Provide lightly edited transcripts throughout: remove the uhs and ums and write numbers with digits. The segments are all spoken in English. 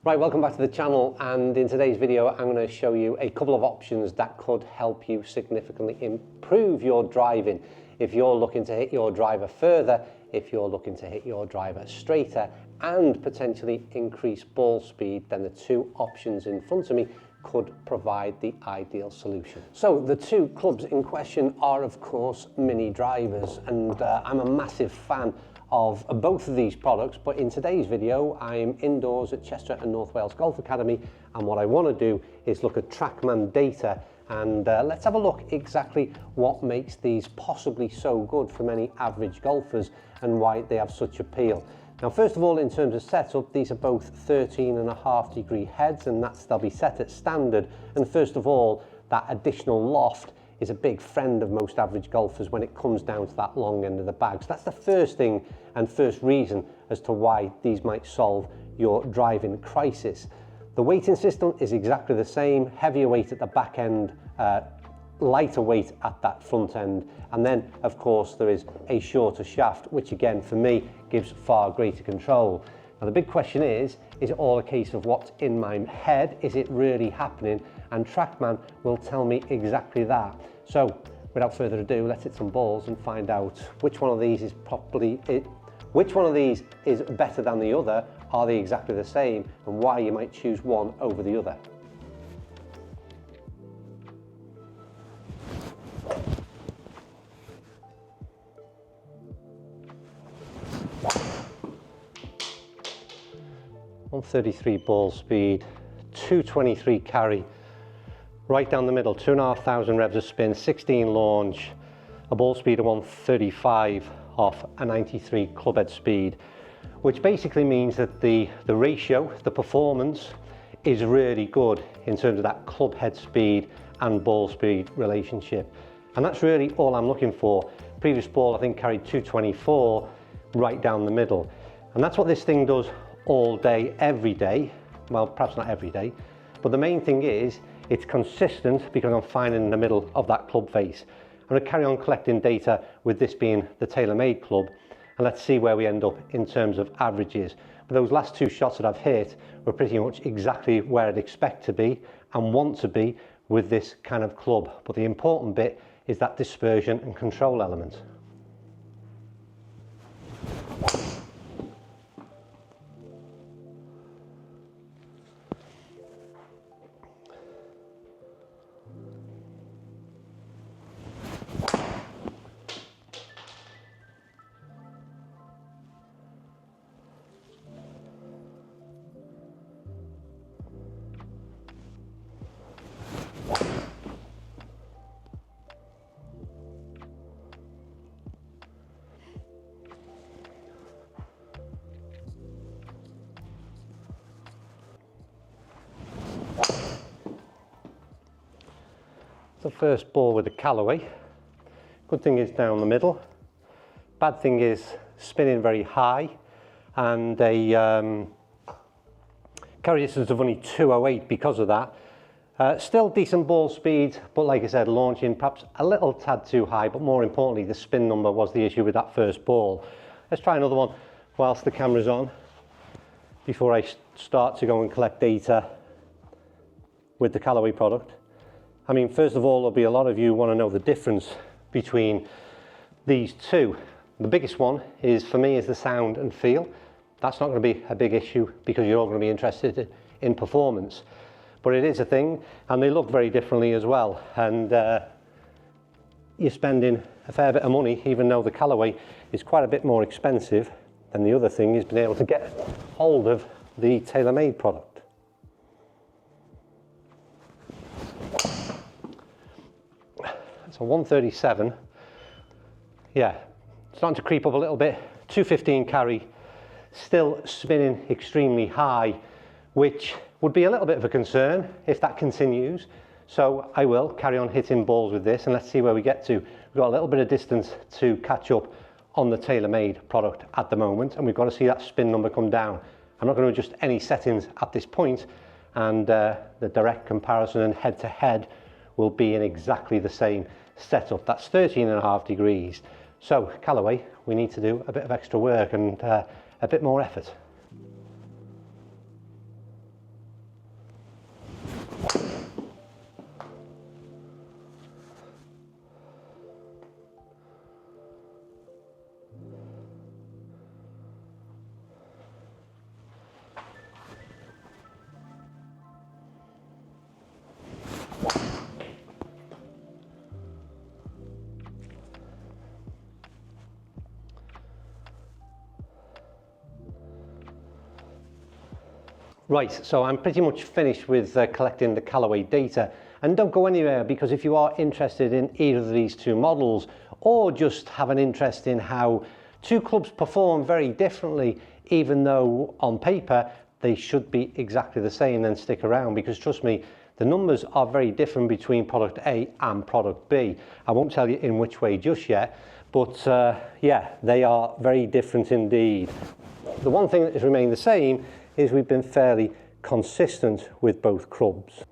Right, welcome back to the channel, and in today's video I'm going to show you a couple of options that could help you significantly improve your driving. If you're looking to hit your driver further, if you're looking to hit your driver straighter and potentially increase ball speed, then the two options in front of me could provide the ideal solution. So the two clubs in question are of course mini drivers, and I'm a massive fan of both of these products, but in today's video I'm indoors at Chester and North Wales Golf Academy, and what I want to do is look at TrackMan data and let's have a look exactly what makes these possibly so good for many average golfers and why they have such appeal. Now, first of all, in terms of setup, these are both 13.5 degree heads, and they'll be set at standard. And first of all, that additional loft is a big friend of most average golfers when it comes down to that long end of the bag. So that's the first thing and first reason as to why these might solve your driving crisis. The weighting system is exactly the same, heavier weight at the back end, lighter weight at that front end, and then of course there is a shorter shaft, which again for me gives far greater control. Now the big question is it all a case of what's in my head? Is it really happening? And TrackMan will tell me exactly that. So without further ado, let's hit some balls and find out which one of these is better than the other, are they exactly the same, and why you might choose one over the other. .133 ball speed, 223 carry, right down the middle, 2,500 revs of spin, 16 launch, a ball speed of 135 off a 93 club head speed, which basically means that the ratio, the performance is really good in terms of that club head speed and ball speed relationship. And that's really all I'm looking for. Previous ball I think carried 224 right down the middle. And that's what this thing does all day, every day. Well, perhaps not every day, but the main thing is it's consistent because I'm fine in the middle of that club face. I'm going to carry on collecting data with this being the tailor-made club, and let's see where we end up in terms of averages. But those last two shots that I've hit were pretty much exactly where I'd expect to be and want to be with this kind of club. But the important bit is that dispersion and control element. The first ball with the Callaway. Good thing is down the middle. Bad thing is spinning very high, and a carry distance of only 208 because of that. Still decent ball speed, but like I said, launching perhaps a little tad too high, but more importantly the spin number was the issue with that first ball. Let's try another one whilst the camera's on before I start to go and collect data with the Callaway product. I mean, first of all, there'll be a lot of you want to know the difference between these two. The biggest one is, for me, is the sound and feel. That's not going to be a big issue because you're all going to be interested in performance. But it is a thing, and they look very differently as well. And you're spending a fair bit of money, even though the Callaway is quite a bit more expensive than the other thing, is being able to get hold of the tailor-made product. So 137, yeah, starting to creep up a little bit. 215 carry, still spinning extremely high, which would be a little bit of a concern if that continues. So I will carry on hitting balls with this, and let's see where we get to. We've got a little bit of distance to catch up on the tailor-made product at the moment, and we've got to see that spin number come down. I'm not going to adjust any settings at this point, and the direct comparison and head-to-head will be in exactly the same setup. That's 13.5 degrees. So Callaway, we need to do a bit of extra work and a bit more effort. Right, so I'm pretty much finished with collecting the Callaway data, and don't go anywhere, because if you are interested in either of these two models, or just have an interest in how two clubs perform very differently, even though on paper they should be exactly the same, then stick around, because trust me, the numbers are very different between product A and product B. I won't tell you in which way just yet, but yeah, they are very different indeed. The one thing that has remained the same is we've been fairly consistent with both clubs.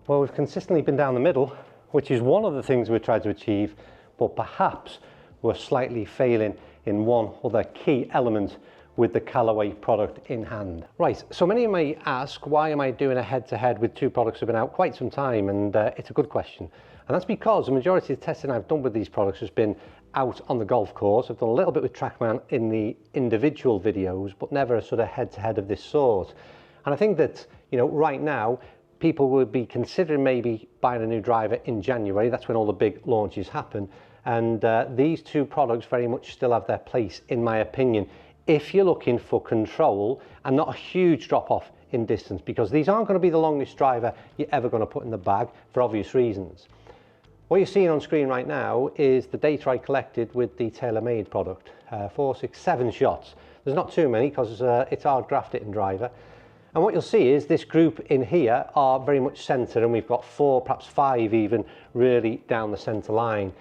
Well, we've consistently been down the middle, which is one of the things we've tried to achieve, but perhaps we're slightly failing in one other key element with the Callaway product in hand. Right, so many of you may ask, why am I doing a head-to-head with two products that have been out quite some time? And it's a good question. And that's because the majority of the testing I've done with these products has been out on the golf course. I've done a little bit with TrackMan in the individual videos, but never a sort of head-to-head of this sort. And I think that, you know, right now, people would be considering maybe buying a new driver in January. That's when all the big launches happen. And these two products very much still have their place, in my opinion, if you're looking for control and not a huge drop-off in distance, because these aren't going to be the longest driver you're ever going to put in the bag for obvious reasons. What you're seeing on screen right now is the data I collected with the TaylorMade product. 4, 6, 7 shots. There's not too many because it's our graph-hitting driver. And what you'll see is this group in here are very much centre, and we've got 4, perhaps 5 even, really down the centre line.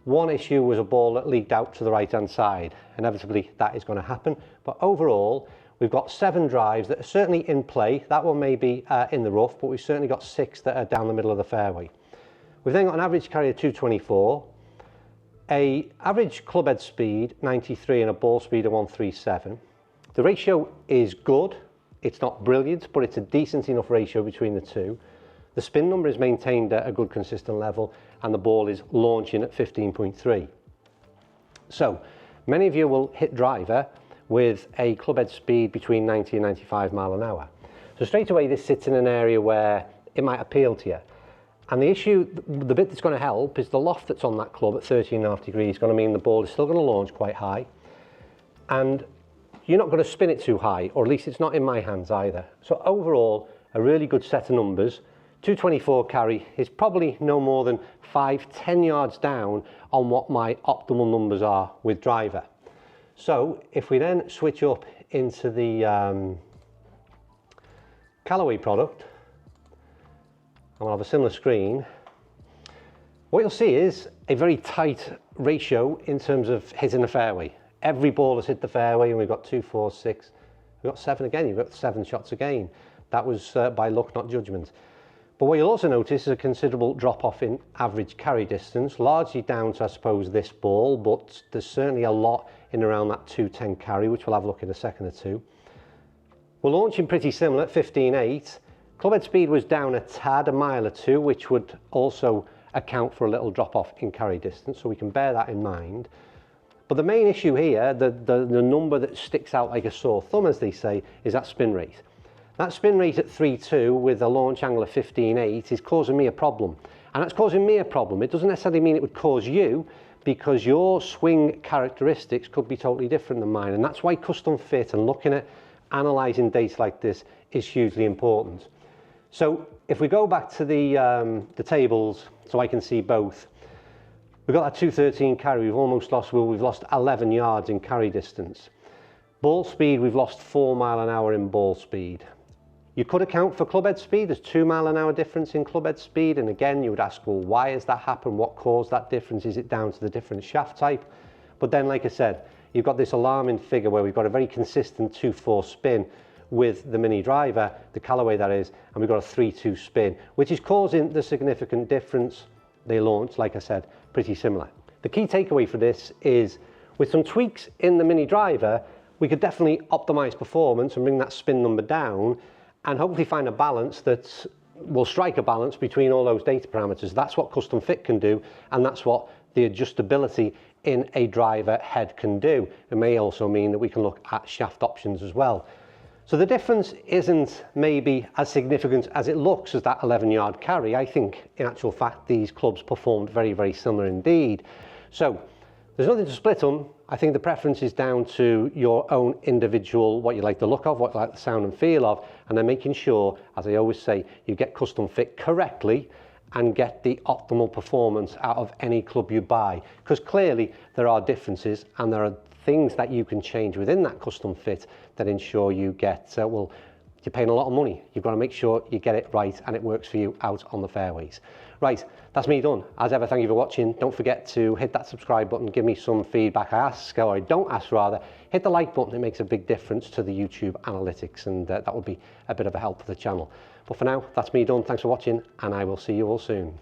One issue was a ball that leaked out to the right-hand side. Inevitably, that is going to happen. But overall, we've got 7 drives that are certainly in play. That one may be in the rough, but we've certainly got 6 that are down the middle of the fairway. We've then got an average carry of 224, an average club head speed 93 and a ball speed of 137. The ratio is good. It's not brilliant, but it's a decent enough ratio between the two. The spin number is maintained at a good consistent level, and the ball is launching at 15.3. So many of you will hit driver with a club head speed between 90 and 95 mile an hour. So straight away this sits in an area where it might appeal to you. And the issue, the bit that's going to help, is the loft that's on that club at 13.5 degrees is going to mean the ball is still going to launch quite high. And you're not going to spin it too high, or at least it's not in my hands either. So overall, a really good set of numbers. 224 carry is probably no more than 5-10 yards down on what my optimal numbers are with driver. So if we then switch up into the Callaway product, and we'll have a similar screen, what you'll see is a very tight ratio in terms of hitting the fairway. Every ball has hit the fairway, and we've got 2, 4, 6, we've got 7 again, you've got 7 shots again. That was by luck, not judgment. But what you'll also notice is a considerable drop-off in average carry distance, largely down to, I suppose, this ball, but there's certainly a lot in around that 210 carry, which we'll have a look in a second or two. We're launching pretty similar at 15.8. Clubhead speed was down a tad, a mile or two, which would also account for a little drop-off in carry distance, so we can bear that in mind. But the main issue here, the number that sticks out like a sore thumb, as they say, is that spin rate. That spin rate at 3.2 with a launch angle of 15.8 is causing me a problem. And that's causing me a problem. It doesn't necessarily mean it would cause you, because your swing characteristics could be totally different than mine. And that's why custom fit and looking at analysing data like this is hugely important. So if we go back to the tables, so I can see both, we've got that 213 carry, we've almost lost, well, we've lost 11 yards in carry distance. Ball speed, we've lost 4 mile an hour in ball speed. You could account for club head speed. There's 2 mile an hour difference in club head speed. And again, you would ask, well, why has that happened? What caused that difference? Is it down to the different shaft type? But then, like I said, you've got this alarming figure where we've got a very consistent 2.4 spin with the mini driver, the Callaway that is, and we've got a 3.2 spin, which is causing the significant difference. They launch, like I said, pretty similar. The key takeaway for this is, with some tweaks in the mini driver, we could definitely optimize performance and bring that spin number down, and hopefully find a balance that will strike a balance between all those data parameters. That's what custom fit can do, and that's what the adjustability in a driver head can do. It may also mean that we can look at shaft options as well. So the difference isn't maybe as significant as it looks as that 11-yard carry. I think in actual fact these clubs performed very, very similar indeed. So there's nothing to split on. I think the preference is down to your own individual, what you like the look of, what you like the sound and feel of, and then making sure, as I always say, you get custom fit correctly and get the optimal performance out of any club you buy. Because clearly there are differences and there are things that you can change within that custom fit that ensure you get, well, you're paying a lot of money. You've got to make sure you get it right and it works for you out on the fairways. Right, that's me done. As ever, thank you for watching. Don't forget to hit that subscribe button, give me some feedback. I ask, or I don't ask rather, hit the like button. It makes a big difference to the YouTube analytics, and that would be a bit of a help for the channel. But for now, that's me done. Thanks for watching, and I will see you all soon.